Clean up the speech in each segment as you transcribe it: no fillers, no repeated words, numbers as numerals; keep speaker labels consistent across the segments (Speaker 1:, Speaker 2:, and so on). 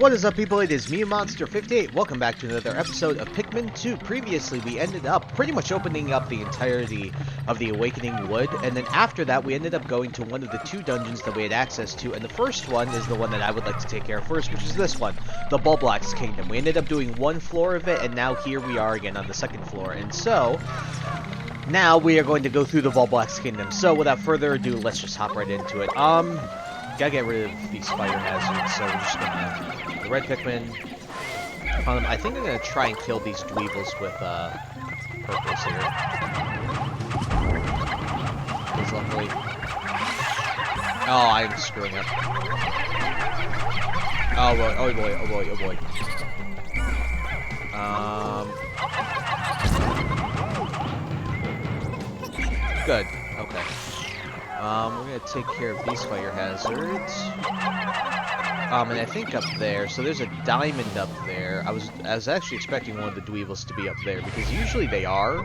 Speaker 1: What is up, people? It is me, Monster58. Welcome back to another episode of Pikmin 2. Previously, we ended up pretty much opening up the entirety of the Awakening Wood, and then after that, we ended up going to one of the two dungeons that we had access to, and the first one is the one that I would like to take care of first, which is this one, the Bulborbs Kingdom. We ended up doing one floor of it, and now here we are again on the second floor, and so now we are going to go through the Bulborbs Kingdom. So without further ado, let's just hop right into it. Gotta get rid of these fire hazards, so we're just gonna... the red Pikmin. I think I'm gonna try and kill these dweebles with, purples here. Please, luckily... oh, I'm screwing up. Oh boy, oh boy, oh boy, oh boy. Good, okay. We're gonna take care of these fire hazards. And I think up there, so there's a diamond up there. I was actually expecting one of the dweevils to be up there, because usually they are.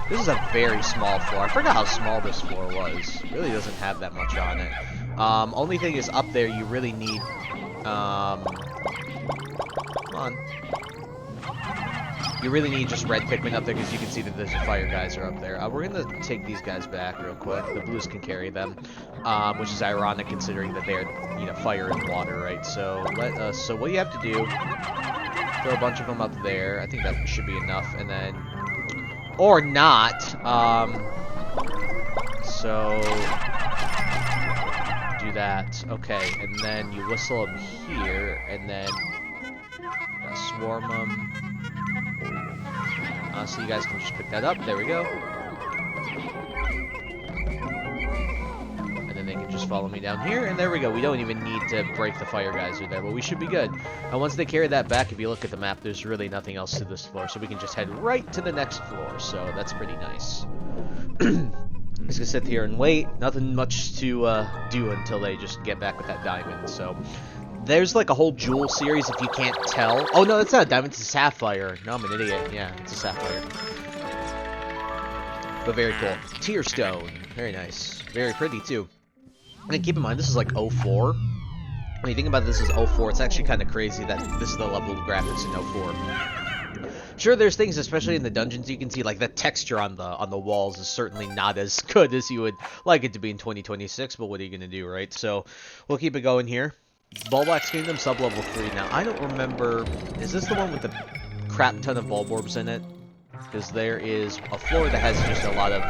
Speaker 1: This is a very small floor. I forgot how small this floor was. It really doesn't have that much on it. Only thing is up there you really need, come on. You really need just red Pikmin up there, because you can see that the fire guys are up there. We're going to take these guys back real quick. The blues can carry them, which is ironic considering that they're, you know, fire and water, right? So so what you have to do, throw a bunch of them up there. I think that should be enough, and then, or not. So do that. Okay, and then you whistle them here, and then swarm them. So you guys can just pick that up. There we go. And then they can just follow me down here, and there we go. We don't even need to break the fire geyser there, but we should be good. And once they carry that back, if you look at the map, there's really nothing else to this floor, so we can just head right to the next floor. So that's pretty nice. I'm just gonna sit here and wait. Nothing much to do until they just get back with that diamond. So there's like a whole jewel series if you can't tell. Oh no, that's not a diamond, it's a sapphire. No, I'm an idiot. Yeah, it's a sapphire. But very cool. Tear stone. Very nice. Very pretty too. And keep in mind, this is like 04. When you think about this as 04, it's actually kind of crazy that this is the level of graphics in 04. Sure, there's things, especially in the dungeons, you can see like the texture on the walls is certainly not as good as you would like it to be in 2026, but what are you gonna do, right? So we'll keep it going here. Bulborbs Kingdom, sub-level 3. Now, I don't remember... is this the one with the crap ton of Bulborbs in it? Because there is a floor that has just a lot of...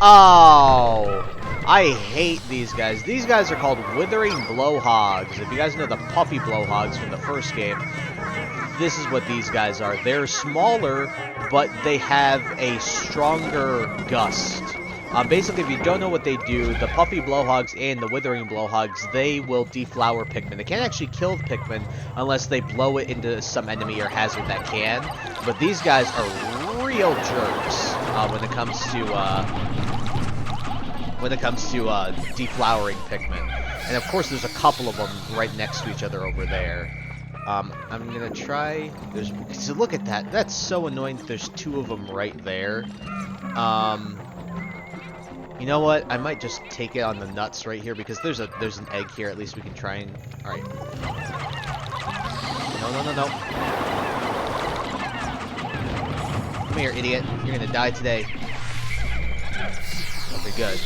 Speaker 1: oh! I hate these guys. These guys are called Withering Blowhogs. If you guys know the Puffy Blowhogs from the first game, this is what these guys are. They're smaller, but they have a stronger gust. Basically, if you don't know what they do, the Puffy Blowhogs and the Withering Blowhogs, they will deflower Pikmin. They can't actually kill the Pikmin unless they blow it into some enemy or hazard that can. But these guys are real jerks when it comes to deflowering Pikmin. And of course, there's a couple of them right next to each other over there. I'm gonna try. So look at that. That's so annoying that there's two of them right there. You know what? I might just take it on the nuts right here because there's an egg here. At least we can try and... all right. No, no, no, no. Come here, idiot. You're gonna die today. Okay, good.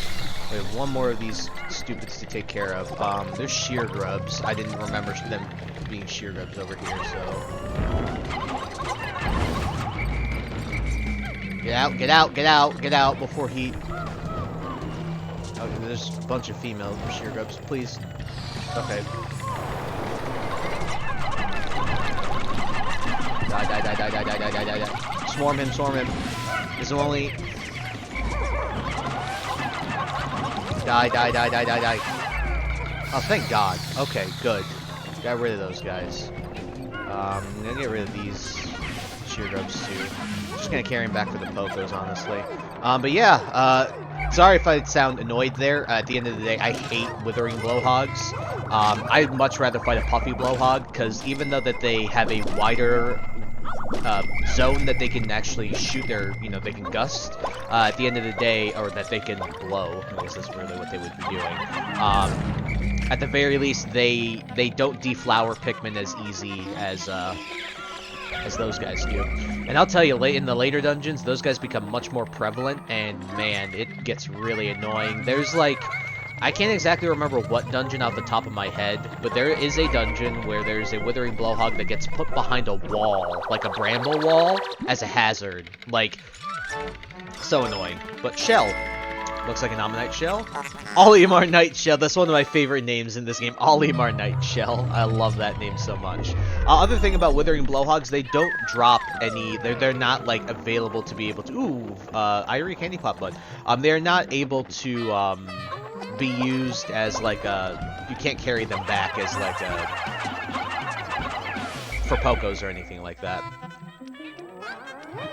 Speaker 1: We have one more of these stupids to take care of. There's shear grubs. I didn't remember them being shear grubs over here, so... get out, get out, get out, get out before he... okay, there's a bunch of female shear grubs, please. Okay. Die, die, die, die, die, die, die, die, die, die. Swarm him, swarm him. There's only... die, die, die, die, die, die. Oh, thank God. Okay, good. Got rid of those guys. I'm gonna get rid of these shear grubs too. Just gonna carry them back for the pokos, honestly. But yeah, sorry if I sound annoyed there. At the end of the day, I hate Withering Blowhogs. I'd much rather fight a Puffy Blowhog, because even though that they have a wider zone that they can actually shoot their, you know, they can gust, at the end of the day, or that they can blow, I guess that's really what they would be doing. at the very least, they don't deflower Pikmin as easy as those guys do. And I'll tell you, in the later dungeons, those guys become much more prevalent, and man, it gets really annoying. There's like, I can't exactly remember what dungeon off the top of my head, but there is a dungeon where there's a withering blowhog that gets put behind a wall, like a bramble wall, as a hazard. Like, so annoying. But Shell. Looks like an Ammonite Shell. Olimar Night Shell. That's one of my favorite names in this game. Olimar Night Shell. I love that name so much. Other thing about Withering Blowhogs, they don't drop any... They're not, like, available to be able to... Ooh, Irie Candy Pop Bud. They're not able to, be used as, like, a... You can't carry them back as, like, a... For Pokos or anything like that.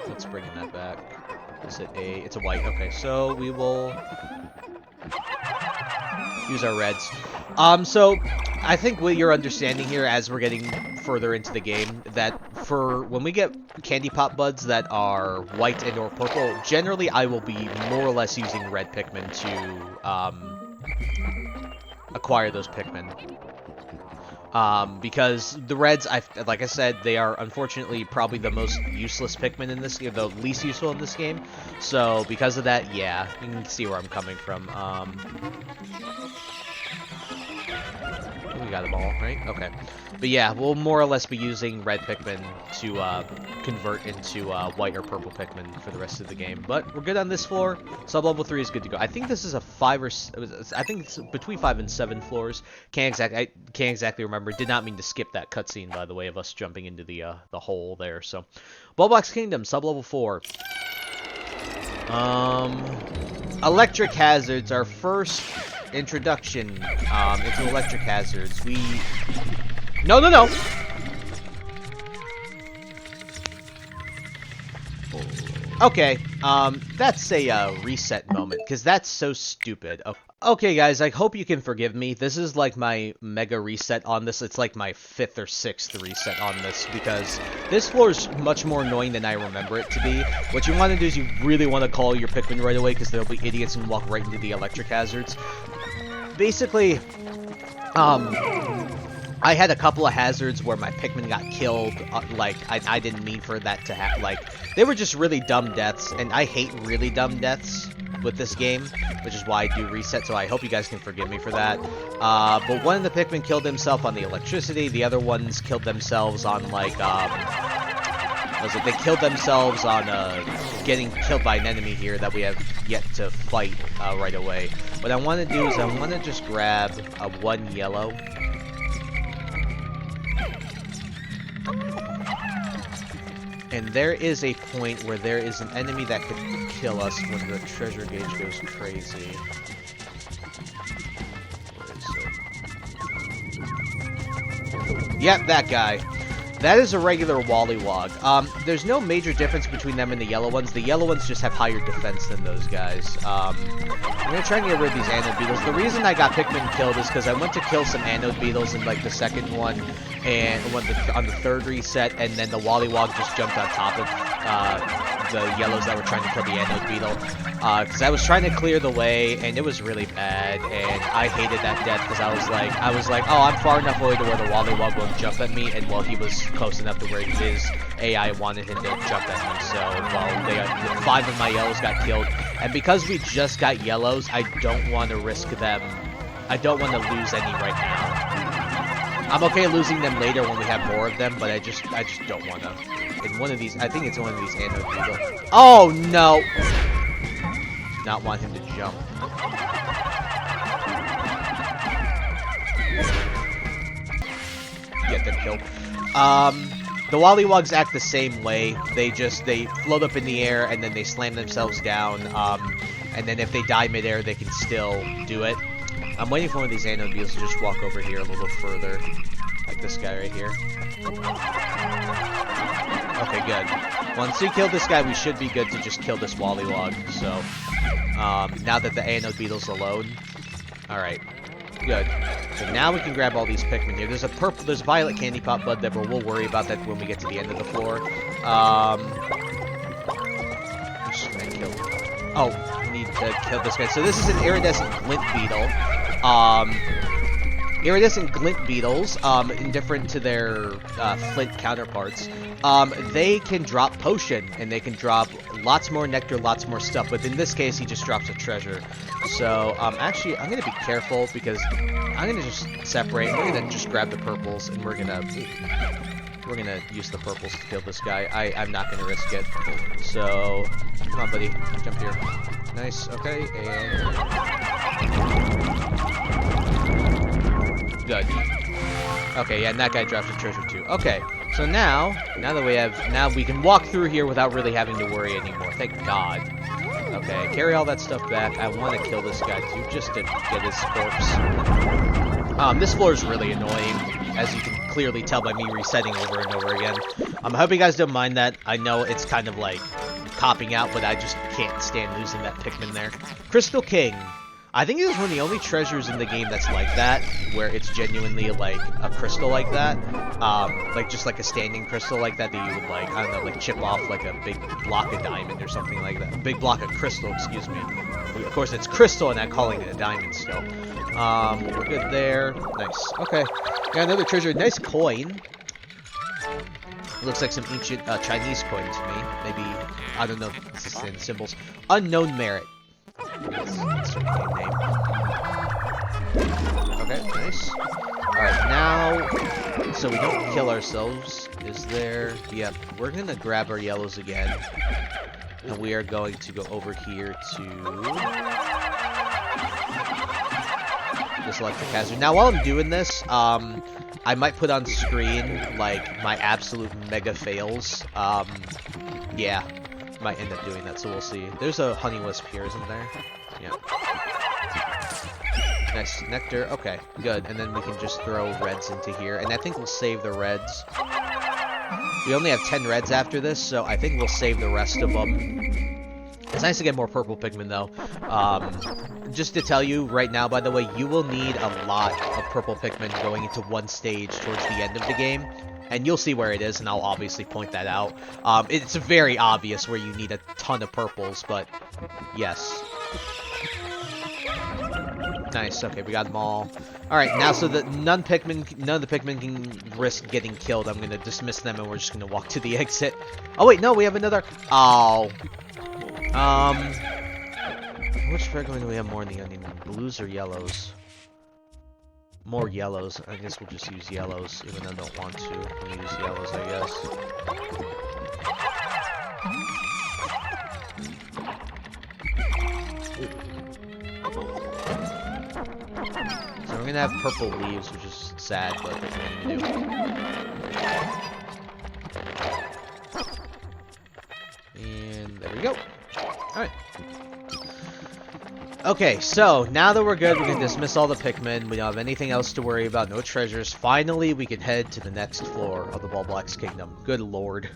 Speaker 1: Let's bring that back. Is it a... It's a white. Okay, so we will use our reds. So I think what you're understanding here as we're getting further into the game, that for when we get Candy Pop Buds that are white and or purple, generally I will be more or less using red Pikmin to acquire those Pikmin. Because the reds, like I said, they are unfortunately probably the most useless Pikmin in this game, the least useful in this game. So because of that, yeah, you can see where I'm coming from. We got them all, right? Okay. But yeah, we'll more or less be using red Pikmin to convert into white or purple Pikmin for the rest of the game. But we're good on this floor. Sub-level 3 is good to go. I think this is a 5 or... I think it's between 5 and 7 floors. I can't exactly remember. Did not mean to skip that cutscene, by the way, of us jumping into the hole there. So, Bulborbs Kingdom, sub-level 4. Electric hazards, our first introduction into electric hazards. No! Okay, that's a reset moment, because that's so stupid. Okay, guys, I hope you can forgive me. This is like my mega reset on this. It's like my 5th or 6th reset on this, because this floor is much more annoying than I remember it to be. What you want to do is you really want to call your Pikmin right away, because there'll be idiots and walk right into the electric hazards. Basically, I had a couple of hazards where my Pikmin got killed, like, I didn't mean for that to happen. Like, they were just really dumb deaths, and I hate really dumb deaths with this game, which is why I do reset, so I hope you guys can forgive me for that. But one of the Pikmin killed himself on the electricity, the other ones killed themselves on, like, they killed themselves on, getting killed by an enemy here that we have yet to fight, right away. What I want to do is I want to just grab one yellow. And there is a point where there is an enemy that could kill us when the treasure gauge goes crazy. Where is it? Yep, that guy. That is a regular Wollywog. There's no major difference between them and the yellow ones. The yellow ones just have higher defense than those guys. I'm going to try and get rid of these anode beetles. The reason I got Pikmin killed is because I went to kill some anode beetles in, like, the second one, and on the third reset, and then the Wollywog just jumped on top of the yellows that were trying to kill the anode beetle. Because I was trying to clear the way, and it was really bad, and I hated that death, because I was like, oh, I'm far enough away to where the Wollywog won't jump at me, and well, he was close enough to where his AI wanted him to jump at me, so, well, 5 of my yellows got killed, and because we just got yellows, I don't want to risk them. I don't want to lose any right now. I'm okay losing them later when we have more of them, but I just don't want to. In one of these, I think it's one of these anode beetles. Oh, no! Not want him to jump. Get them killed. The Wollywogs act the same way. They float up in the air and then they slam themselves down. And then if they die midair, they can still do it. I'm waiting for one of these anode beetles to just walk over here a little further. Like this guy right here. Okay, good. Once we kill this guy, we should be good to just kill this Wollywog. So, now that the anode beetle's alone. Alright. Good. So now we can grab all these Pikmin here. There's a violet candy pop bud that we'll worry about that when we get to the end of the floor. Just gonna kill. Oh, we need to kill this guy. So this is an iridescent glint beetle. iridescent glint beetles, indifferent to their flint counterparts, they can drop potion, and they can drop lots more nectar, lots more stuff, but in this case, he just drops a treasure. So, actually, I'm going to be careful, because I'm going to just separate. We're going to just grab the purples, and we're going to use the purples to kill this guy. I'm not going to risk it. So, come on, buddy. Jump here. Nice. Okay, and... Good. Okay, yeah, and that guy drops a treasure too. Okay, so now that we can walk through here without really having to worry anymore. Thank God. Okay, carry all that stuff back. I want to kill this guy too, just to get his corpse. This floor is really annoying, as you can clearly tell by me resetting over and over again. I hope you guys don't mind that. I know it's kind of like copping out, but I just can't stand losing that Pikmin there. Crystal King. I think it is one of the only treasures in the game that's like that, where it's genuinely like a crystal like that, like just like a standing crystal like that that you would like, I don't know, like chip off like a big block of diamond or something like that. A big block of crystal, excuse me. Of course it's crystal and I'm calling it a diamond still. We're good there. Nice. Okay. Got another treasure. Nice coin. Looks like some ancient Chinese coin to me. Maybe, I don't know if this is in symbols. Unknown merit. That's certainly a name. Okay, nice. Alright, now, so we don't kill ourselves, is there... Yep, we're gonna grab our yellows again. And we are going to go over here to... this electric hazard. Now, while I'm doing this, I might put on screen, like, my absolute mega fails. Yeah. Might end up doing that, so we'll see. There's a honey wisp here, isn't there? Yeah. Nice. Nectar. Okay, good. And then we can just throw reds into here. And I think we'll save the reds. We only have 10 reds after this, so I think we'll save the rest of them. It's nice to get more purple Pikmin, though. Just to tell you right now, by the way, you will need a lot of purple Pikmin going into one stage towards the end of the game. And you'll see where it is, and I'll obviously point that out. It's very obvious where you need a ton of purples, but yes. Nice, okay, we got them all. Alright, now so that none of the Pikmin can risk getting killed, I'm gonna dismiss them and we're just gonna walk to the exit. Oh wait, no, we have another... Oh. Which fragment do we have more in the onion? Blues or yellows? More yellows. I guess we'll just use yellows, even though I don't want to. We'll use yellows, I guess. So we're gonna have purple leaves, which is sad, but that's what I'm gonna do. And there we go. Alright. Okay, so now that we're good, we can dismiss all the Pikmin. We don't have anything else to worry about. No treasures. Finally, we can head to the next floor of the Bulborbs Kingdom. Good lord.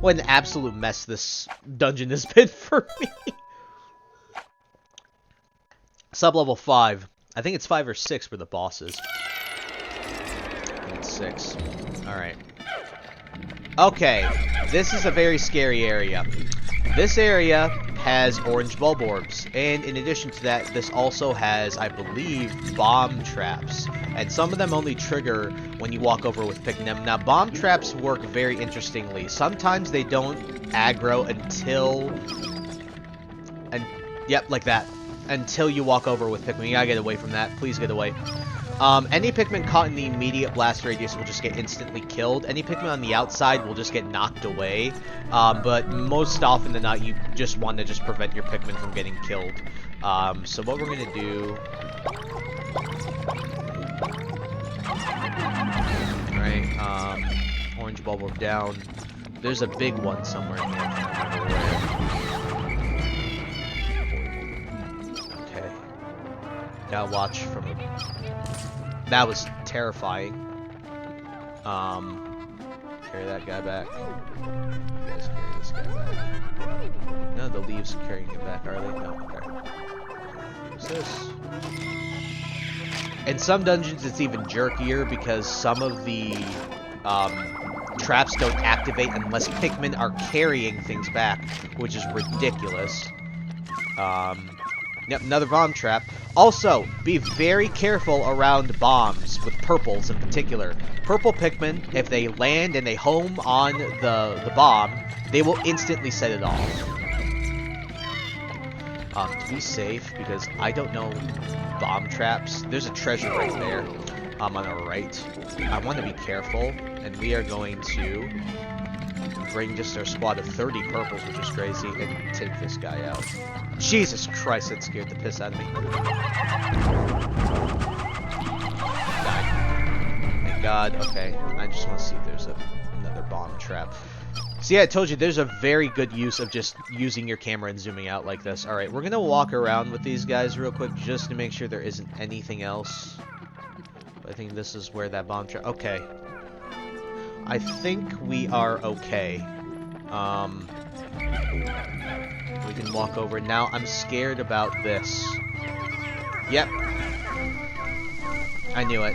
Speaker 1: What an absolute mess this dungeon has been for me. Sub-level 5. I think it's 5 or 6 for the bosses. I think it's 6. Alright. Okay, this is a very scary area. This area has orange Bulborbs, and in addition to that, this also has, I believe, bomb traps. And some of them only trigger when you walk over with Pikmin. Now, bomb traps work very interestingly. Sometimes they don't aggro until... Yep, like that. Until you walk over with Pikmin. You gotta get away from that. Please get away. Any Pikmin caught in the immediate blast radius will just get instantly killed. Any Pikmin on the outside will just get knocked away. But most often than not, you just want to just prevent your Pikmin from getting killed. So what we're going to do... Alright, orange Bulborb down. There's a big one somewhere in here. I can't remember where. Okay. Gotta watch from a... That was terrifying. Carry that guy back. You guys carry this guy back. None of the leaves are carrying him back, are they? No, okay. Use this. In some dungeons, it's even jerkier because some of the traps don't activate unless Pikmin are carrying things back, which is ridiculous. Yep, another bomb trap. Also, be very careful around bombs, with purples in particular. Purple Pikmin, if they land and they home on the bomb, they will instantly set it off. To be safe, because I don't know bomb traps. There's a treasure right there, on our right. I want to be careful, and we are going to bring just our squad of 30 purples, which is crazy, and take this guy out. Jesus Christ, that scared the piss out of me. Died. Thank God. Okay, I just want to see if there's another bomb trap. See, I told you, there's a very good use of just using your camera and zooming out like this. Alright, we're gonna walk around with these guys real quick, just to make sure there isn't anything else. I think this is where that bomb trap... Okay. I think we are okay. We can walk over. Now, I'm scared about this. Yep. I knew it.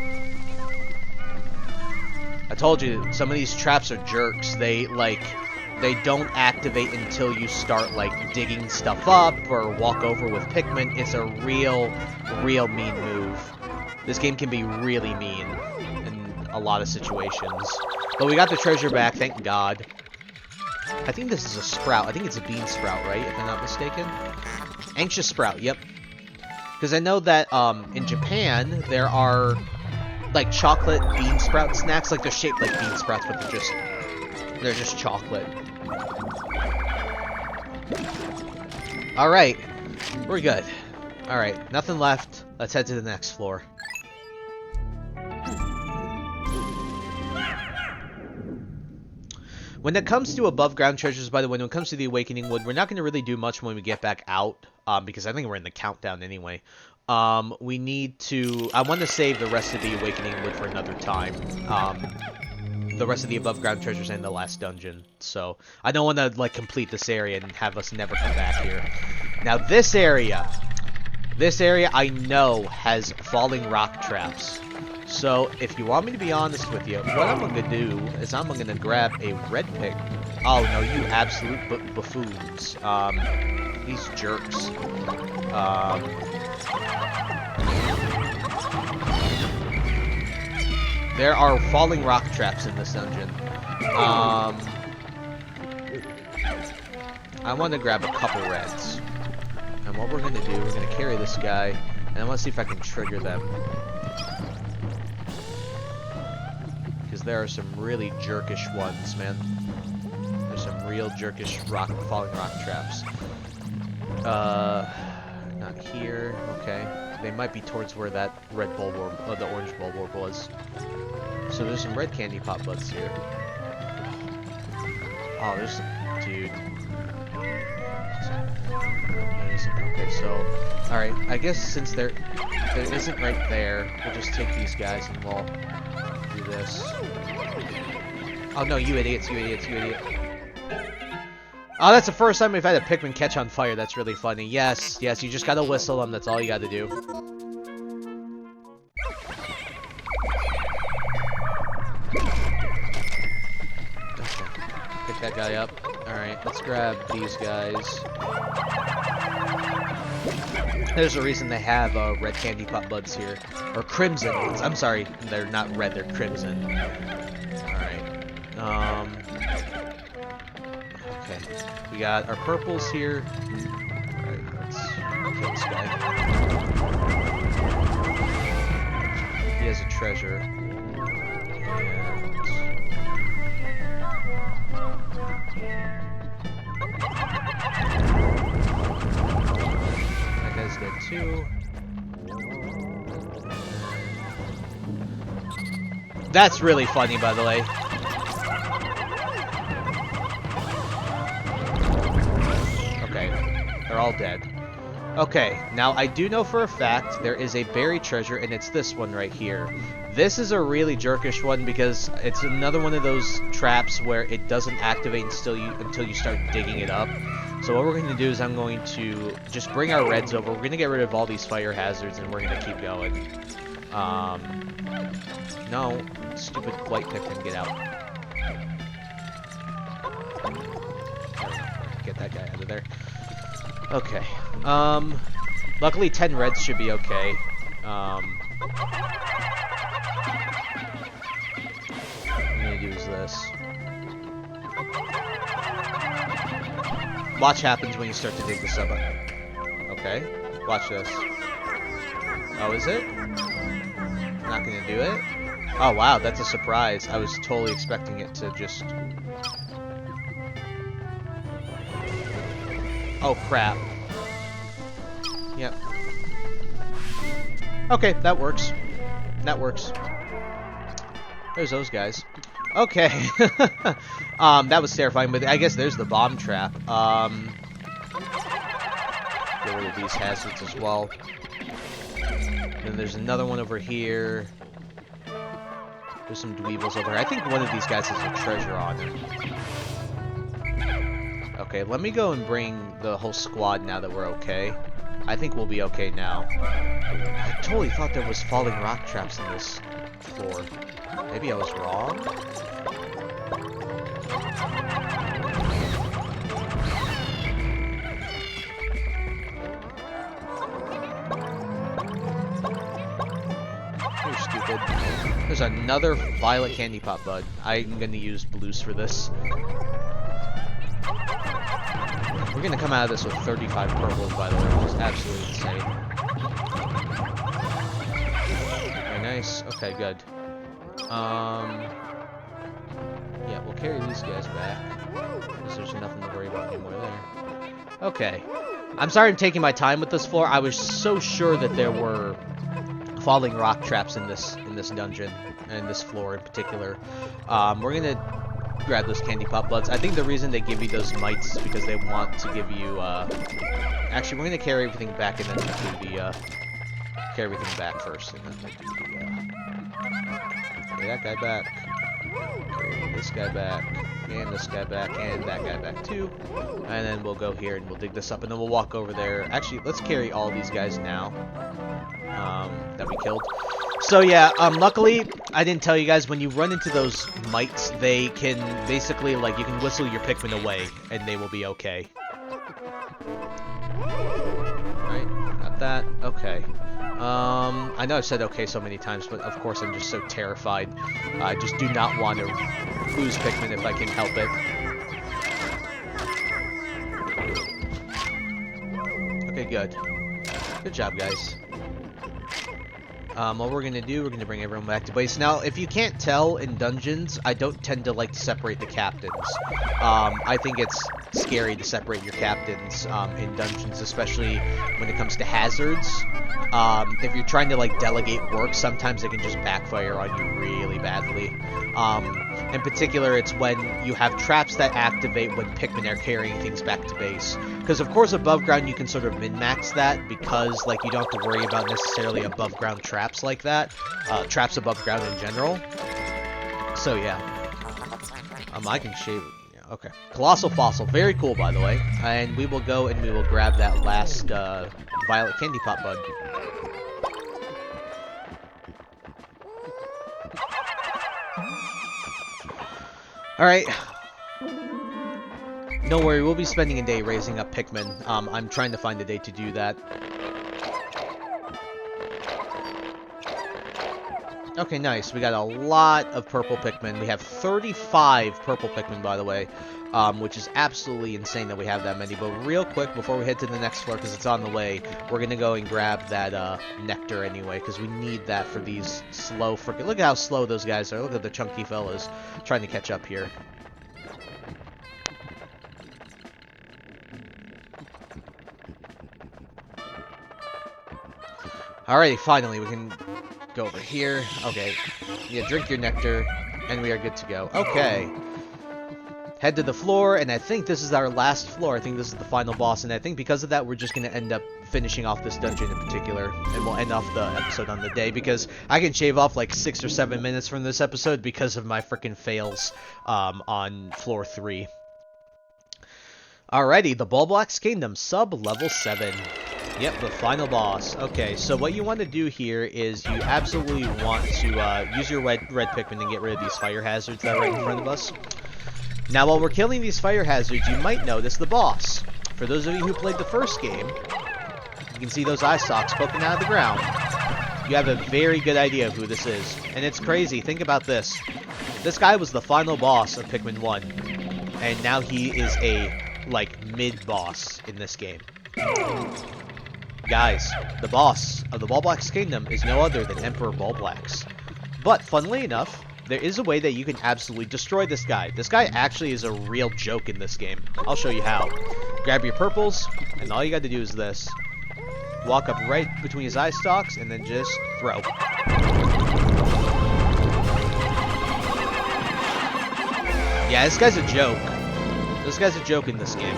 Speaker 1: I told you, some of these traps are jerks. They don't activate until you start, like, digging stuff up or walk over with Pikmin. It's a real mean move. This game can be really mean in a lot of situations. But we got the treasure back, thank God. I think this is a sprout. I think it's a bean sprout, right? If I'm not mistaken. Anxious sprout, yep. Because I know that in Japan, there are, like, chocolate bean sprout snacks. Like, they're shaped like bean sprouts, but they're just chocolate. Alright. We're good. Alright, nothing left. Let's head to the next floor. When it comes to above ground treasures, by the way, when it comes to the Awakening Wood, we're not going to really do much when we get back out, because I think we're in the countdown anyway. We need to... I want to save the rest of the Awakening Wood for another time. The rest of the above ground treasures and the last dungeon. So, I don't want to, like, complete this area and have us never come back here. Now, this area I know has falling rock traps. So, if you want me to be honest with you, what I'm going to do is I'm going to grab a red pig. Oh, no, you absolute buffoons. These jerks. There are falling rock traps in this dungeon. I want to grab a couple reds. And what we're going to do, we're going to carry this guy, and I want to see if I can trigger them. Because there are some really jerkish ones, man. There's some real jerkish falling rock traps. Not here. Okay. They might be towards where that red Bulborb, the orange Bulborb was. So there's some red candy pop buds here. Oh, there's some... Dude. Okay, so... Alright, I guess since there isn't right there, we'll just take these guys and we'll do this. Oh no, you idiots, you idiots, you idiot. Oh, that's the first time we've had a Pikmin catch on fire. That's really funny. Yes, yes, you just gotta whistle them. That's all you gotta do. Okay. Pick that guy up. Alright, let's grab these guys. There's a reason they have red candy pop buds here. Or crimson ones. I'm sorry, they're not red, they're crimson. Alright. Okay. We got our purples here. Alright, let's kill this guy. He has a treasure. That guy's dead too. That's really funny, by the way. Okay, they're all dead. Okay, now I do know for a fact there is a buried treasure, and it's this one right here. This is a really jerkish one because it's another one of those traps where it doesn't activate until you start digging it up. So what we're going to do is I'm going to just bring our reds over. We're going to get rid of all these fire hazards, and we're going to keep going. No, stupid white Pikmin, get out. Get that guy out of there. Okay. Luckily, 10 reds should be okay. What I'm gonna do is this. Watch happens when you start to dig this up. Okay, watch this. Oh, is it? Not gonna do it? Oh, wow, that's a surprise. I was totally expecting it to just... Oh, crap. Yep. Okay, that works. That works. There's those guys. Okay. That was terrifying, but I guess there's the bomb trap. Get rid of these hazards as well. Then there's another one over here. There's some dweebles over here. I think one of these guys has a treasure on him. Okay, let me go and bring the whole squad now that we're okay. I think we'll be okay now. I totally thought there was falling rock traps in this floor. Maybe I was wrong? You're stupid. There's another violet candy pop bud. I'm gonna use blues for this. We're gonna come out of this with 35 purples, by the way, which is absolutely insane. Very nice. Okay, good. Yeah, we'll carry these guys back, because there's nothing to worry about anymore there. Okay. I'm sorry I'm taking my time with this floor. I was so sure that there were falling rock traps in this dungeon, and this floor in particular. We're gonna grab those candy pop buds. I think the reason they give you those mites is because they want to give you, actually, we're gonna carry everything back and then do the, carry everything back first, and then do the, carry that guy back, carry this guy back, and this guy back, and that guy back too, and then we'll go here and we'll dig this up, and then we'll walk over there. Actually, let's carry all these guys now, that we killed. So yeah, luckily, I didn't tell you guys, when you run into those mites, they can basically, like, you can whistle your Pikmin away, and they will be okay. Alright, got that. Okay. I know I've said okay so many times, but of course I'm just so terrified. I just do not want to lose Pikmin if I can help it. Okay, good. Good job, guys. What we're gonna do, we're gonna bring everyone back to base. Now, if you can't tell, in dungeons, I don't tend to like to separate the captains. I think it's scary to separate your captains in dungeons, especially when it comes to hazards. If you're trying to like delegate work, sometimes it can just backfire on you really badly. In particular, it's when you have traps that activate when Pikmin are carrying things back to base. Because of course above ground you can sort of min-max that, because like you don't have to worry about necessarily above ground traps like that. Traps above ground in general. So yeah. I can shave. Yeah, okay. Colossal Fossil. Very cool, by the way. And we will go and we will grab that last violet candy pop bud. Alright. Don't worry, we'll be spending a day raising up Pikmin. I'm trying to find a day to do that. Okay, nice. We got a lot of purple Pikmin. We have 35 purple Pikmin, by the way, which is absolutely insane that we have that many. But real quick, before we head to the next floor, because it's on the way, we're going to go and grab that nectar anyway, because we need that for these slow freaking... Look at how slow those guys are. Look at the chunky fellas trying to catch up here. Alrighty, finally, we can go over here. Okay, yeah, drink your nectar, and we are good to go. Okay. Head to the floor, and I think this is our last floor. I think this is the final boss, and I think because of that, we're just going to end up finishing off this dungeon in particular, and we'll end off the episode on the day, because I can shave off like 6 or 7 minutes from this episode because of my freaking fails on floor 3. Alrighty, the Bulborbs Kingdom, sub-level 7. Yep, the final boss. Okay, so what you want to do here is you absolutely want to use your red Pikmin and get rid of these fire hazards that are right in front of us. Now, while we're killing these fire hazards, you might notice the boss. For those of you who played the first game, can see those eye stalks poking out of the ground, you have a very good idea of who this is. And it's crazy. Think about this. This guy was the final boss of Pikmin 1. And now he is a, like, mid-boss in this game. Guys, the boss of the Bulborbs Kingdom is no other than Emperor Bulborbs. But, funnily enough, there is a way that you can absolutely destroy this guy. This guy actually is a real joke in this game. I'll show you how. Grab your purples, and all you got to do is this. Walk up right between his eye stalks, and then just throw. Yeah, this guy's a joke. This guy's a joke in this game.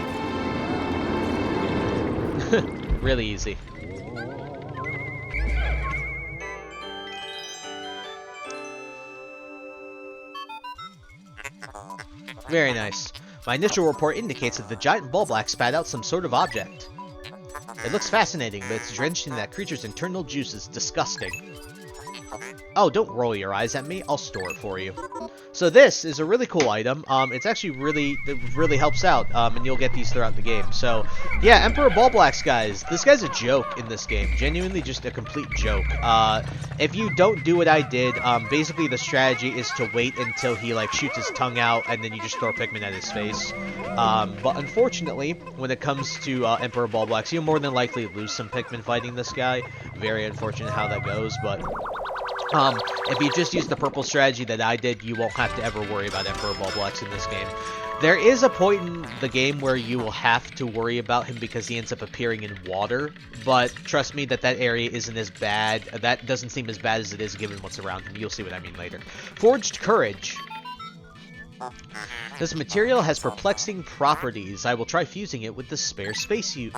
Speaker 1: Really easy. Very nice. My initial report indicates that the giant Bulborbs spat out some sort of object. It looks fascinating, but it's drenched in that creature's internal juices. Disgusting. Oh, don't roll your eyes at me. I'll store it for you. So this is a really cool item. It's actually it really helps out, and you'll get these throughout the game. So, yeah, Emperor Bulborbs, guys. This guy's a joke in this game. Genuinely just a complete joke. If you don't do what I did, basically the strategy is to wait until he, like, shoots his tongue out, and then you just throw Pikmin at his face. But unfortunately, when it comes to Emperor Bulborbs, you'll more than likely lose some Pikmin fighting this guy. Very unfortunate how that goes, but... if you just use the purple strategy that I did, you won't have to ever worry about Emperor Bulborbs in this game. There is a point in the game where you will have to worry about him because he ends up appearing in water, but trust me that area isn't as bad. That doesn't seem as bad as it is given what's around him. You'll see what I mean later. Forged Courage. This material has perplexing properties. I will try fusing it with the spare spacesuit.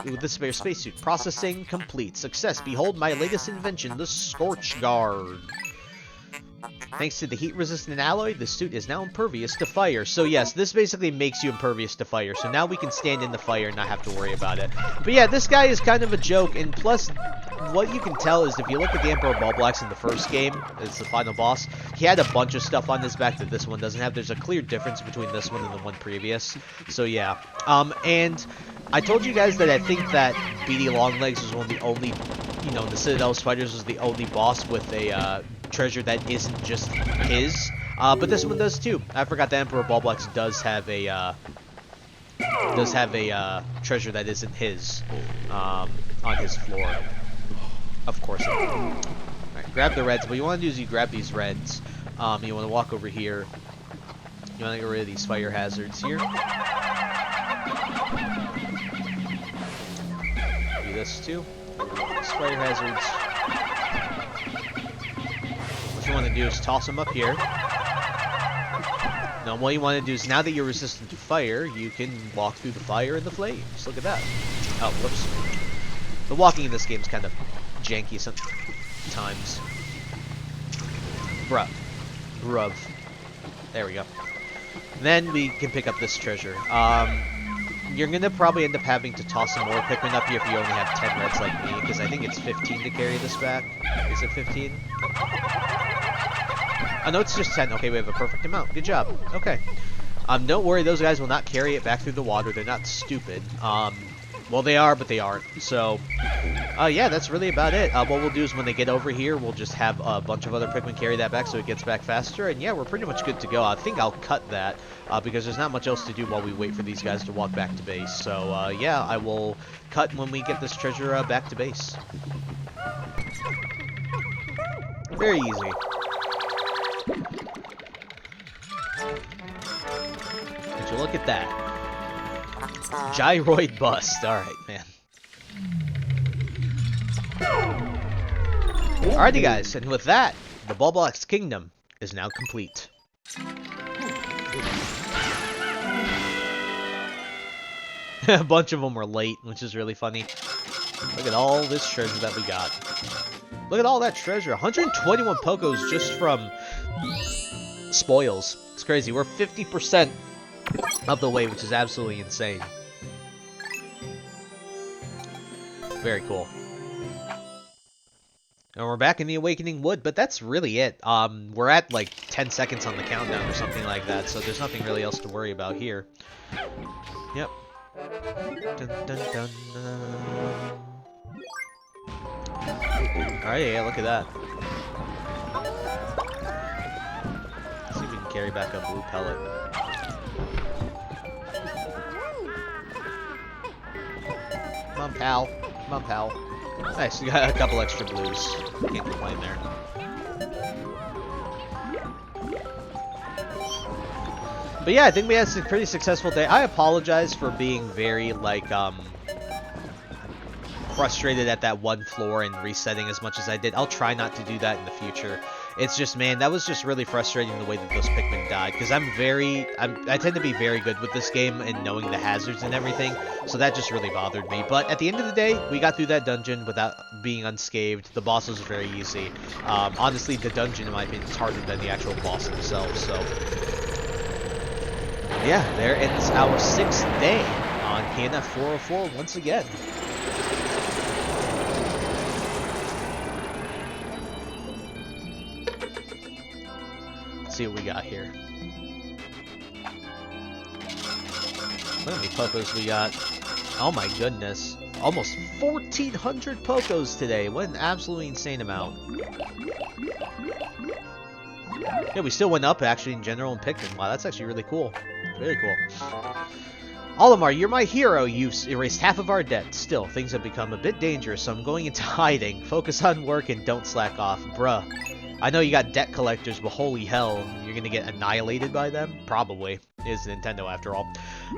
Speaker 1: Processing complete. Success. Behold my latest invention, the Scorch Guard. Thanks to the heat-resistant alloy, the suit is now impervious to fire. So yes, this basically makes you impervious to fire. So now we can stand in the fire and not have to worry about it. But yeah, this guy is kind of a joke. And plus, what you can tell is if you look at the Emperor Bulborbs in the first game, it's the final boss, he had a bunch of stuff on his back that this one doesn't have. There's a clear difference between this one and the one previous. So yeah. And I told you guys that I think that Beady Longlegs was one of the only, you know, the Citadel's Fighters was the only boss with a treasure that isn't just his. But this one does too. I forgot that Emperor Bulborbs does have a treasure that isn't his on his floor. Of course. Alright, grab the reds. What you want to do is you grab these reds. You want to walk over here. You want to get rid of these fire hazards here. Do this too. These fire hazards. What you want to do is toss them up here. Now what you want to do is, now that you're resistant to fire, you can walk through the fire and the flames. Look at that. Oh, whoops. The walking in this game is kind of janky sometimes. Bruv. There we go. Then we can pick up this treasure. You're gonna probably end up having to toss some more Pikmin up here if you only have 10 reds like me, because I think it's 15 to carry this back. Is it 15? Oh no, it's just 10. Okay, we have a perfect amount. Good job. Okay. Don't worry, those guys will not carry it back through the water. They're not stupid. Well, they are, but they aren't. So, yeah, that's really about it. What we'll do is when they get over here, we'll just have a bunch of other Pikmin carry that back so it gets back faster. And yeah, we're pretty much good to go. I think I'll cut that because there's not much else to do while we wait for these guys to walk back to base. So, yeah, I will cut when we get this treasure back to base. Very easy. Would you look at that? Gyroid bust. Alright, man. Alrighty, guys. And with that, the Bulborbs Kingdom is now complete. A bunch of them were late, which is really funny. Look at all this treasure that we got. Look at all that treasure. 121 Pokos just from spoils. It's crazy. We're 50% of the way, which is absolutely insane. Very cool. And we're back in the Awakening Wood, but that's really it. We're at like 10 seconds on the countdown or something like that, so there's nothing really else to worry about here. Yep. Dun, dun, dun, dun. Alright, yeah, look at that. Let's see if we can carry back a blue pellet. Come on, pal. Come on, pal. Nice, we got a couple extra blues. Can't complain there. But yeah, I think we had a pretty successful day. I apologize for being very, like, frustrated at that one floor and resetting as much as I did. I'll try not to do that in the future. It's just, man, that was just really frustrating the way that those Pikmin died, because I tend to be very good with this game and knowing the hazards and everything, so that just really bothered me. But at the end of the day, we got through that dungeon without being unscathed. The boss was very easy. Honestly, the dungeon, in my opinion, is harder than the actual boss themselves, so... yeah, there ends our 6th day on KNF 404 once again. See what we got here. Look how many Pokos we got. Oh my goodness. Almost 1,400 Pokos today. What an absolutely insane amount. Yeah, we still went up actually in general in Pikmin. Wow, that's actually really cool. Very cool. Olimar, you're my hero. You've erased half of our debt. Still, things have become a bit dangerous, so I'm going into hiding. Focus on work and don't slack off. Bruh. I know you got debt collectors, but holy hell, you're gonna get annihilated by them? Probably. It is Nintendo after all.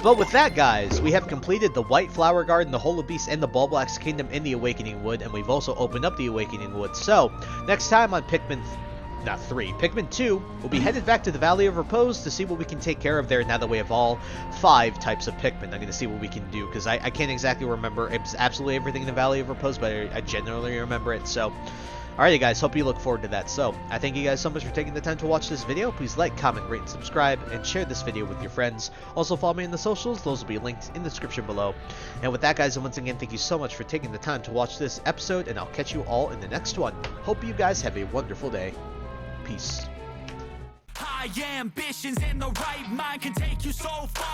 Speaker 1: But with that, guys, we have completed the White Flower Garden, the Holo Beast, and the Bulborbs Kingdom in the Awakening Wood, and we've also opened up the Awakening Wood. So, next time on Pikmin 2, we'll be headed back to the Valley of Repose to see what we can take care of there now that we have all 5 types of Pikmin. I'm going to see what we can do, because I can't exactly remember absolutely everything in the Valley of Repose, but I generally remember it, so... Alrighty guys, hope you look forward to that. So, I thank you guys so much for taking the time to watch this video. Please like, comment, rate, and subscribe, and share this video with your friends. Also follow me on the socials, those will be linked in the description below. And with that guys, and once again, thank you so much for taking the time to watch this episode, and I'll catch you all in the next one. Hope you guys have a wonderful day. Peace.
Speaker 2: High ambitions and the right mind can take you so far.